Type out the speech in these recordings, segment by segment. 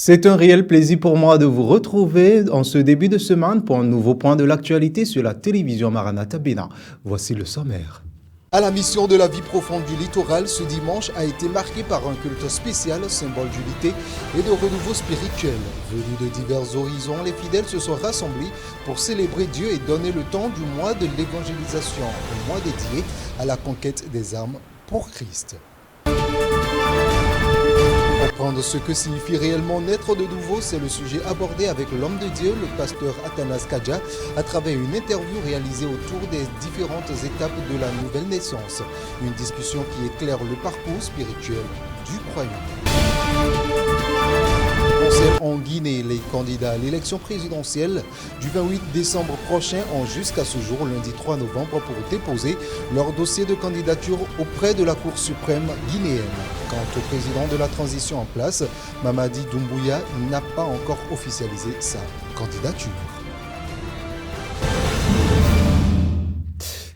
C'est un réel plaisir pour moi de vous retrouver en ce début de semaine pour un nouveau point de l'actualité sur la télévision Maranatha Bénin. Voici le sommaire. À la mission de la vie profonde du littoral, ce dimanche a été marqué par un culte spécial, symbole d'unité et de renouveau spirituel. Venus de divers horizons, les fidèles se sont rassemblés pour célébrer Dieu et donner le temps du mois de l'évangélisation, un mois dédié à la conquête des âmes pour Christ. Comprendre ce que signifie réellement naître de nouveau, c'est le sujet abordé avec l'homme de Dieu, le pasteur Athanas Kadja, à travers une interview réalisée autour des différentes étapes de la nouvelle naissance. Une discussion qui éclaire le parcours spirituel du croyant. En Guinée, les candidats à l'élection présidentielle du 28 décembre prochain ont jusqu'à ce jour, lundi 3 novembre, pour déposer leur dossier de candidature auprès de la Cour suprême guinéenne. Quant au président de la transition en place, Mamadi Doumbouya n'a pas encore officialisé sa candidature.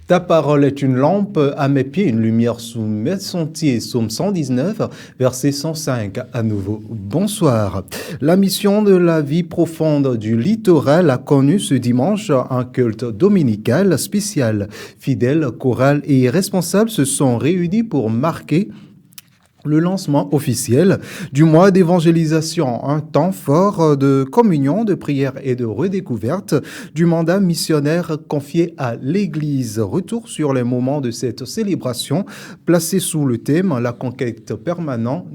Ta parole est une lampe à mes pieds, une lumière sous mes sentiers. Psaume 119, verset 105. À nouveau, bonsoir. La mission de la vie profonde du littoral a connu ce dimanche un culte dominical spécial. Fidèles, chorales et responsables se sont réunis pour marquer le lancement officiel du mois d'évangélisation, un temps fort de communion, de prière et de redécouverte du mandat missionnaire confié à l'Église. Retour sur les moments de cette célébration placée sous le thème « La conquête permanente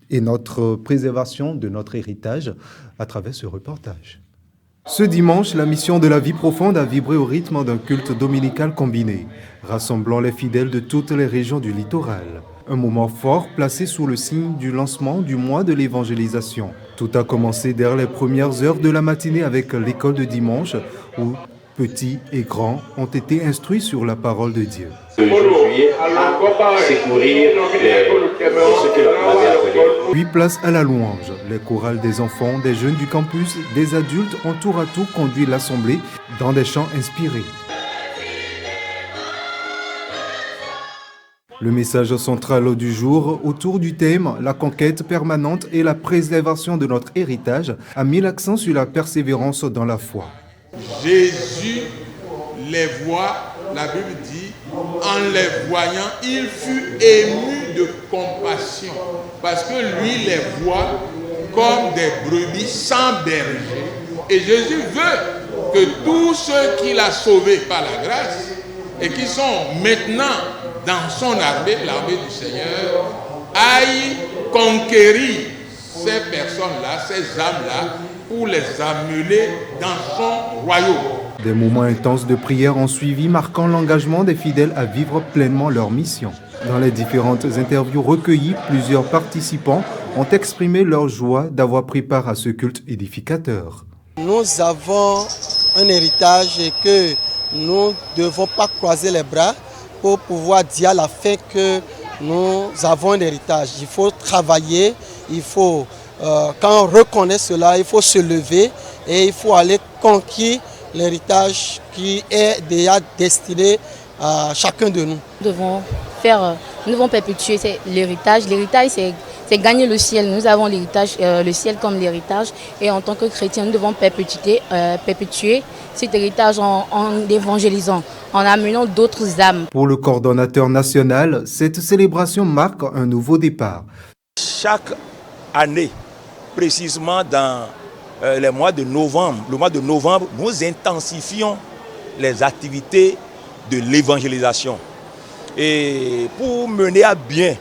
et notre préservation de notre héritage » à travers ce reportage. Ce dimanche, la mission de la vie profonde a vibré au rythme d'un culte dominical combiné, rassemblant les fidèles de toutes les régions du littoral. Un moment fort placé sous le signe du lancement du mois de l'évangélisation. Tout a commencé dès les premières heures de la matinée avec l'école de dimanche où petits et grands ont été instruits sur la parole de Dieu. Puis place à la louange. Les chorales des enfants, des jeunes du campus, des adultes ont tour à tour conduit l'assemblée dans des chants inspirés. Le message central du jour, autour du thème « La conquête permanente et la préservation de notre héritage » a mis l'accent sur la persévérance dans la foi. Jésus les voit, la Bible dit, en les voyant, il fut ému de compassion, parce que lui les voit comme des brebis sans berger. Et Jésus veut que tous ceux qu'il a sauvés par la grâce et qui sont maintenant dans son armée, l'armée du Seigneur, aille conquérir ces personnes-là, ces âmes-là, pour les amener dans son royaume. Des moments intenses de prière ont suivi, marquant l'engagement des fidèles à vivre pleinement leur mission. Dans les différentes interviews recueillies, plusieurs participants ont exprimé leur joie d'avoir pris part à ce culte édificateur. Nous avons un héritage et que nous ne devons pas croiser les bras pour pouvoir dire à la fin que nous avons un héritage. Il faut travailler, il faut, quand on reconnaît cela, il faut se lever et il faut aller conquérir l'héritage qui est déjà destiné à chacun de nous. Nous devons perpétuer l'héritage. L'héritage, c'est gagner le ciel. Nous avons l'héritage, le ciel comme l'héritage. Et en tant que chrétiens, nous devons perpétuer cet héritage en évangélisant, en amenant d'autres âmes. Pour le coordonnateur national, cette célébration marque un nouveau départ. Chaque année, précisément dans le mois de novembre, nous intensifions les activités de l'évangélisation. Et pour mener à bien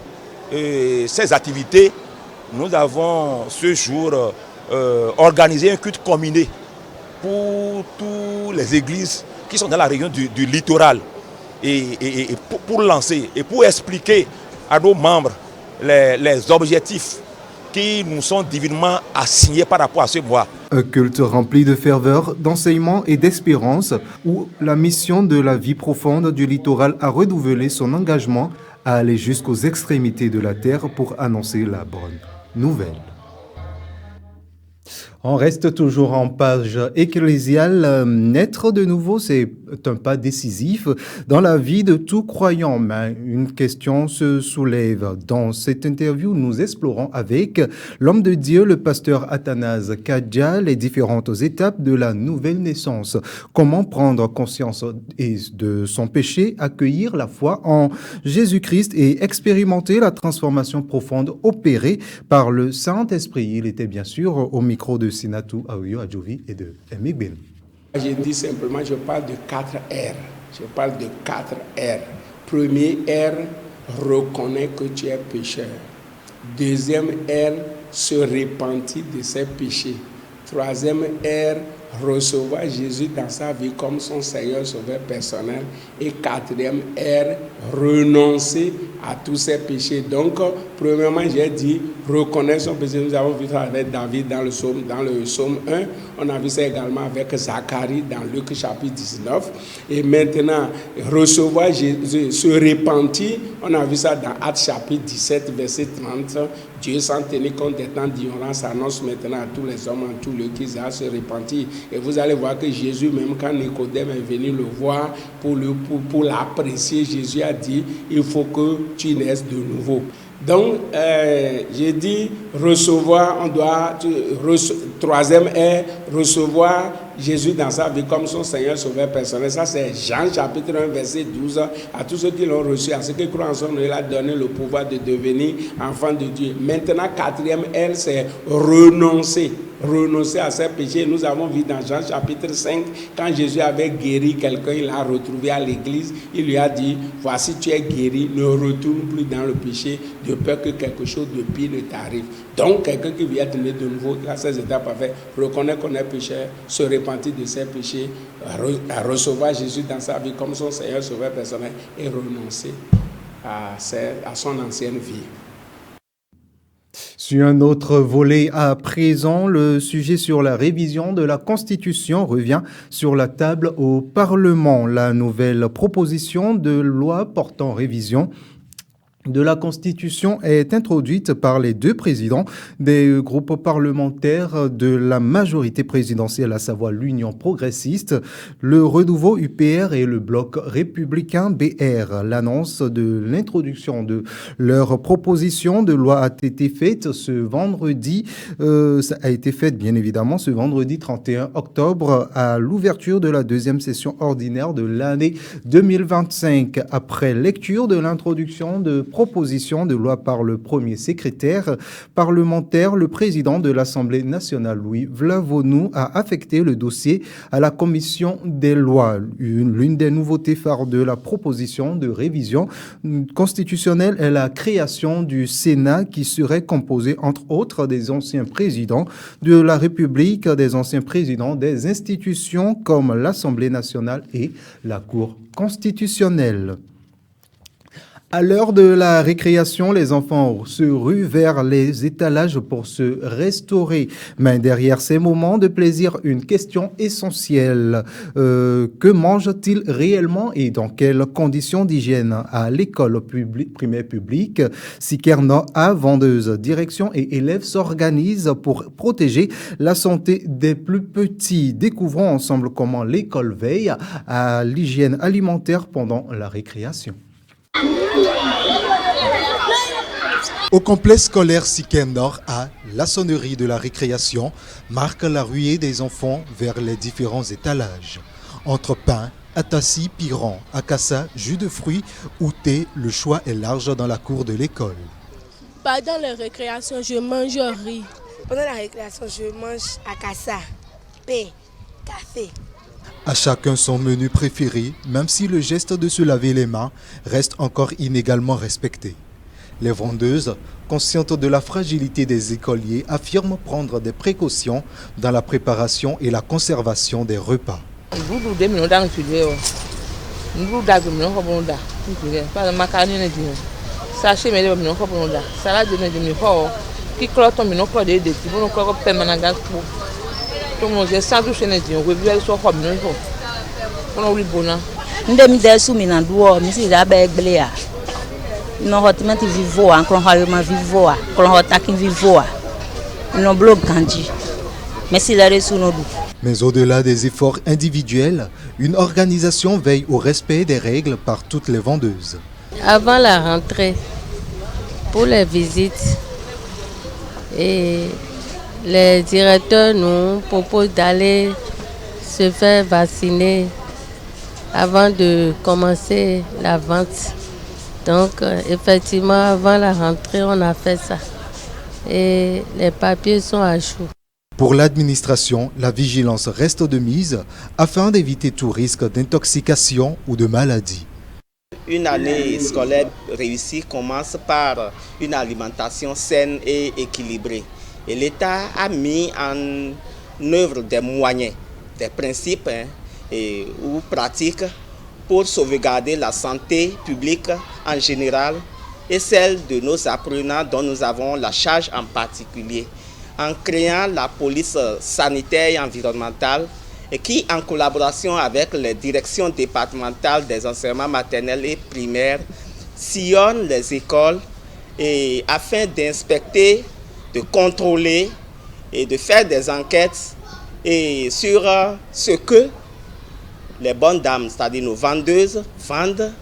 ces activités, nous avons ce jour organisé un culte combiné pour toutes les églises qui sont dans la région du littoral et pour lancer et pour expliquer à nos membres les objectifs qui nous sont divinement assignés par rapport à ce mois. Un culte rempli de ferveur, d'enseignement et d'espérance où la mission de la vie profonde du littoral a renouvelé son engagement à aller jusqu'aux extrémités de la terre pour annoncer la bonne nouvelle. On reste toujours en page ecclésiale. Naître de nouveau, c'est un pas décisif dans la vie de tout croyant. Mais une question se soulève. Dans cette interview, nous explorons avec l'homme de Dieu, le pasteur Athanase Kadja, les différentes étapes de la nouvelle naissance. Comment prendre conscience de son péché, accueillir la foi en Jésus-Christ et expérimenter la transformation profonde opérée par le Saint-Esprit. Il était bien sûr au micro de Sinatou Aouyo Adjovi et de Emmik Ben. Je dis simplement, je parle de 4 R. Je parle de 4 R. Premier R, reconnais que tu es pécheur. Deuxième R, se repentir de ses péchés. Troisième R, recevoir Jésus dans sa vie comme son Seigneur Sauveur personnel. Et quatrième R, renoncer à tous ses péchés. Donc, premièrement, j'ai dit reconnaître son péché. Nous avons vu ça avec David dans le psaume 1. On a vu ça également avec Zacharie dans Luc chapitre 19. Et maintenant, recevoir Jésus, se repentir. On a vu ça dans Actes chapitre 17, verset 30. Dieu, sans tenir compte des temps d'ignorance, annonce maintenant à tous les hommes, à tous les qui doivent se repentir. Et vous allez voir que Jésus, même quand Nicodème est venu le voir pour l'apprécier, Jésus a dit, il faut que tu naisses de nouveau. Donc, j'ai dit recevoir, troisième est recevoir Jésus dans sa vie comme son Seigneur Sauveur personnel. Ça, c'est Jean chapitre 1, verset 12. À tous ceux qui l'ont reçu, à ceux qui croient en son nom, il a donné le pouvoir de devenir enfant de Dieu. Maintenant, quatrième L, c'est renoncer. Renoncer à ses péchés. Nous avons vu dans Jean chapitre 5, quand Jésus avait guéri quelqu'un, il l'a retrouvé à l'église, il lui a dit, voici tu es guéri, ne retourne plus dans le péché, de peur que quelque chose de pire ne t'arrive. Donc, quelqu'un qui vient te naître de nouveau, il a ces étapes à faire, reconnaître qu'on est pécheur, se repentir de ses péchés, recevoir Jésus dans sa vie comme son Seigneur Sauveur personnel et renoncer à son ancienne vie. Sur un autre volet à présent, le sujet sur la révision de la Constitution revient sur la table au Parlement. La nouvelle proposition de loi portant révision de la Constitution est introduite par les deux présidents des groupes parlementaires de la majorité présidentielle, à savoir l'Union progressiste, le Renouveau UPR et le Bloc républicain BR. L'annonce de l'introduction de leur proposition de loi a été faite ce vendredi, ça a été fait bien évidemment ce vendredi 31 octobre à l'ouverture de la deuxième session ordinaire de l'année 2025. Après lecture de l'introduction de proposition de loi par le premier secrétaire parlementaire, le président de l'Assemblée nationale, Louis Vlavonou, a affecté le dossier à la commission des lois. L'une des nouveautés phares de la proposition de révision constitutionnelle est la création du Sénat qui serait composé, entre autres, des anciens présidents de la République, des anciens présidents des institutions comme l'Assemblée nationale et la Cour constitutionnelle. À l'heure de la récréation, les enfants se ruent vers les étalages pour se restaurer. Mais derrière ces moments de plaisir, une question essentielle. Que mangent-ils réellement et dans quelles conditions d'hygiène? À l'école primaire publique, Sikerno A, vendeuse, direction et élèves s'organisent pour protéger la santé des plus petits. Découvrons ensemble comment l'école veille à l'hygiène alimentaire pendant la récréation. Au complexe scolaire Siken Nord A, la sonnerie de la récréation marque la ruée des enfants vers les différents étalages. Entre pain, atassi, piran, akassa, jus de fruits ou thé, le choix est large dans la cour de l'école. Pendant la récréation, je mange riz. Pendant la récréation, je mange akassa, pain, café. À chacun son menu préféré, même si le geste de se laver les mains reste encore inégalement respecté. Les vendeuses, conscientes de la fragilité des écoliers, affirment prendre des précautions dans la préparation et la conservation des repas. Non hotmenti vivoa, ancora ma vivoa, con hotakin vivoa. Non blog ganji. Merci la reçu nos doux. Mais au-delà des efforts individuels, une organisation veille au respect des règles par toutes les vendeuses. Avant la rentrée, pour les visites, et les directeurs nous proposent d'aller se faire vacciner avant de commencer la vente. Donc, effectivement, avant la rentrée, on a fait ça. Et les papiers sont à jour. Pour l'administration, la vigilance reste de mise afin d'éviter tout risque d'intoxication ou de maladie. Une année scolaire réussie commence par une alimentation saine et équilibrée. Et l'État a mis en œuvre des moyens, des principes ou pratiques pour sauvegarder la santé publique en général et celle de nos apprenants dont nous avons la charge en particulier, en créant la police sanitaire et environnementale et qui, en collaboration avec les directions départementales des enseignements maternels et primaires, sillonne les écoles et afin d'inspecter, de contrôler et de faire des enquêtes et sur ce que les bonnes dames, c'est-à-dire nos vendeuses, vendent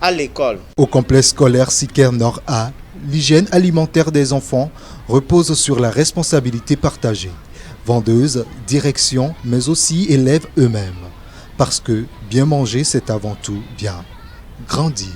à l'école. Au complexe scolaire Siker Nord A, l'hygiène alimentaire des enfants repose sur la responsabilité partagée. Vendeuses, direction, mais aussi élèves eux-mêmes. Parce que bien manger, c'est avant tout bien grandir.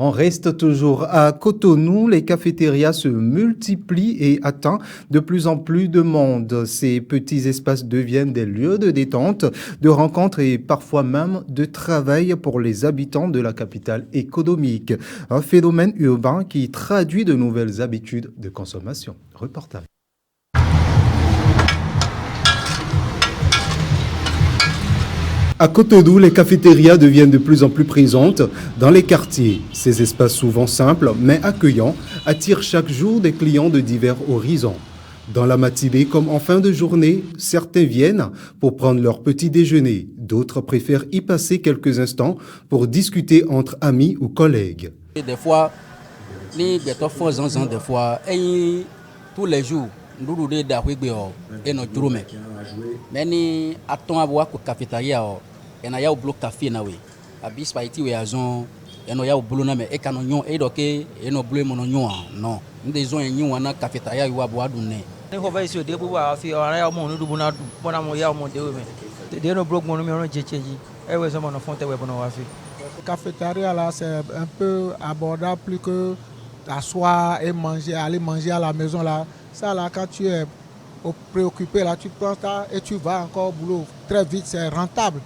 On reste toujours à Cotonou. Les cafétérias se multiplient et atteignent de plus en plus de monde. Ces petits espaces deviennent des lieux de détente, de rencontres et parfois même de travail pour les habitants de la capitale économique. Un phénomène urbain qui traduit de nouvelles habitudes de consommation. Reportage. À Cotonou, les cafétérias deviennent de plus en plus présentes dans les quartiers. Ces espaces souvent simples mais accueillants attirent chaque jour des clients de divers horizons. Dans la matinée comme en fin de journée, certains viennent pour prendre leur petit déjeuner. D'autres préfèrent y passer quelques instants pour discuter entre amis ou collègues. Des fois, des fois, tous les jours, nous et nos journées. Mais ni attend à voir que cafétéria et na ya bloc café na we abis paiti we azon et no ya bloc na me e kanonyon e doke e no bloc mononyon non nous zon enyon na cafétéria yo abo adunne ni ko vai so de bu wa fi ona ya mo nudu buna bona mo ya mo de we de no bloc mono me on jecheji e we so mono fonte we bona wa fi cafétéria là c'est un peu abordable plus que t'asseoir et manger aller manger à la maison là ça là quand tu es préoccupé là tu prends ça et tu vas encore au boulot très vite, c'est rentable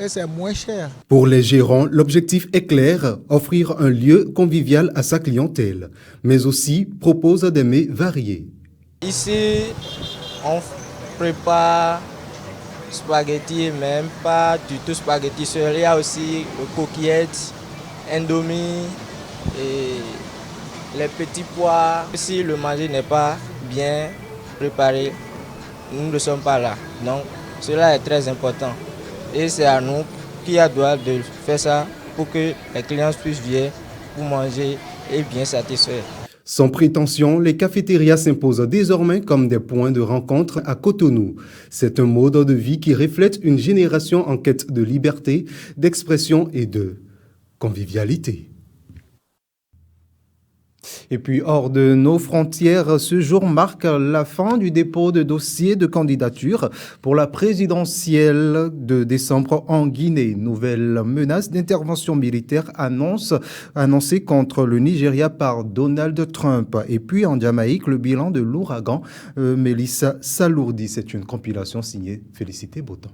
et c'est moins cher. Pour les gérants, l'objectif est clair, offrir un lieu convivial à sa clientèle, mais aussi propose des mets variés. Ici, on prépare spaghetti, même pas du tout spaghetti, il y a aussi coquillettes, indomie et les petits pois. Si le manger n'est pas bien préparé, nous ne sommes pas là. Donc cela est très important. Et c'est à nous qui doit de faire ça pour que les clients puissent venir pour manger et bien satisfaire. Sans prétention, les cafétérias s'imposent désormais comme des points de rencontre à Cotonou. C'est un mode de vie qui reflète une génération en quête de liberté, d'expression et de convivialité. Et puis, hors de nos frontières, ce jour marque la fin du dépôt de dossiers de candidature pour la présidentielle de décembre en Guinée. Nouvelle menace d'intervention militaire annoncée contre le Nigeria par Donald Trump. Et puis, en Jamaïque, le bilan de l'ouragan Mélissa s'alourdit. C'est une compilation signée Félicité Boton.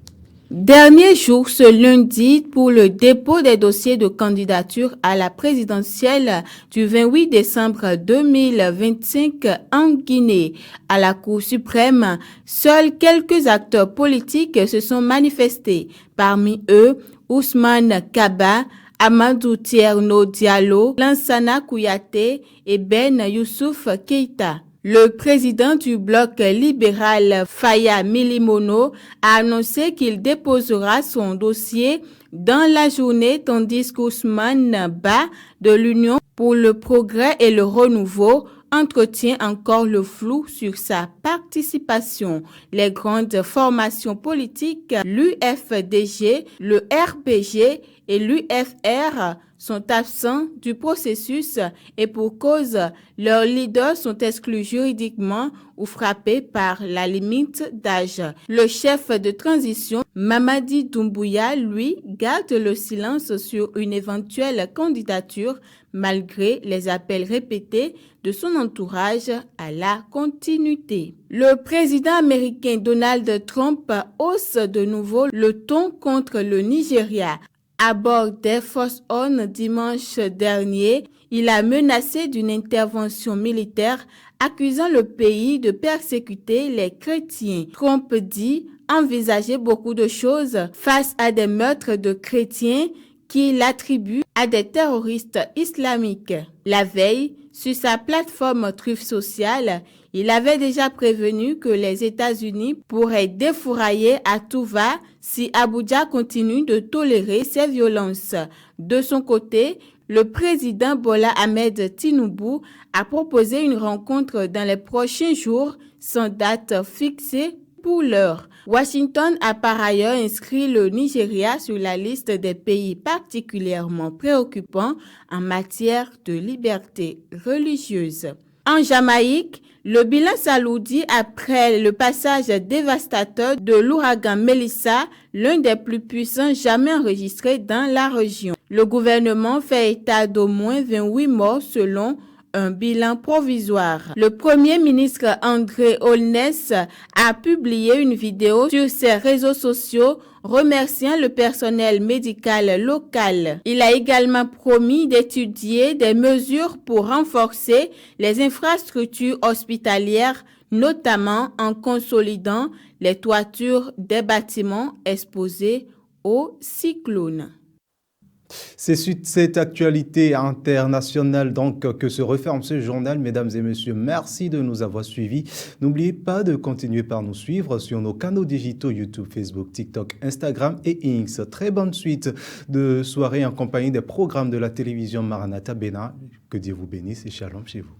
Dernier jour ce lundi pour le dépôt des dossiers de candidature à la présidentielle du 28 décembre 2025 en Guinée. À la Cour suprême, seuls quelques acteurs politiques se sont manifestés. Parmi eux, Ousmane Kaba, Amadou Tierno Diallo, Lansana Kouyaté et Ben Youssouf Keïta. Le président du bloc libéral Faya Milimono a annoncé qu'il déposera son dossier dans la journée tandis qu'Ousmane Ba de l'Union pour le progrès et le renouveau entretient encore le flou sur sa participation. Les grandes formations politiques, l'UFDG, le RPG et l'UFR sont absents du processus et pour cause, leurs leaders sont exclus juridiquement ou frappés par la limite d'âge. Le chef de transition, Mamadi Doumbouya, lui, garde le silence sur une éventuelle candidature malgré les appels répétés de son entourage à la continuité. Le président américain Donald Trump hausse de nouveau le ton contre le Nigeria. À bord d'Air Force One dimanche dernier, il a menacé d'une intervention militaire accusant le pays de persécuter les chrétiens. Trump dit envisager beaucoup de choses face à des meurtres de chrétiens qu'il attribue à des terroristes islamiques. La veille, sur sa plateforme Truth Social, il avait déjà prévenu que les États-Unis pourraient défourailler à tout va si Abuja continue de tolérer ces violences. De son côté, le président Bola Ahmed Tinubu a proposé une rencontre dans les prochains jours sans date fixée pour l'heure. Washington a par ailleurs inscrit le Nigeria sur la liste des pays particulièrement préoccupants en matière de liberté religieuse. En Jamaïque, le bilan s'alourdit après le passage dévastateur de l'ouragan Melissa, l'un des plus puissants jamais enregistrés dans la région. Le gouvernement fait état d'au moins 28 morts selon un bilan provisoire. Le premier ministre André Holness a publié une vidéo sur ses réseaux sociaux remerciant le personnel médical local. Il a également promis d'étudier des mesures pour renforcer les infrastructures hospitalières, notamment en consolidant les toitures des bâtiments exposés au cyclone. C'est sur cette actualité internationale donc que se referme ce journal. Mesdames et messieurs, merci de nous avoir suivis. N'oubliez pas de continuer par nous suivre sur nos canaux digitaux YouTube, Facebook, TikTok, Instagram et X. Très bonne suite de soirée en compagnie des programmes de la télévision Maranatha Bénin. Que Dieu vous bénisse et shalom chez vous.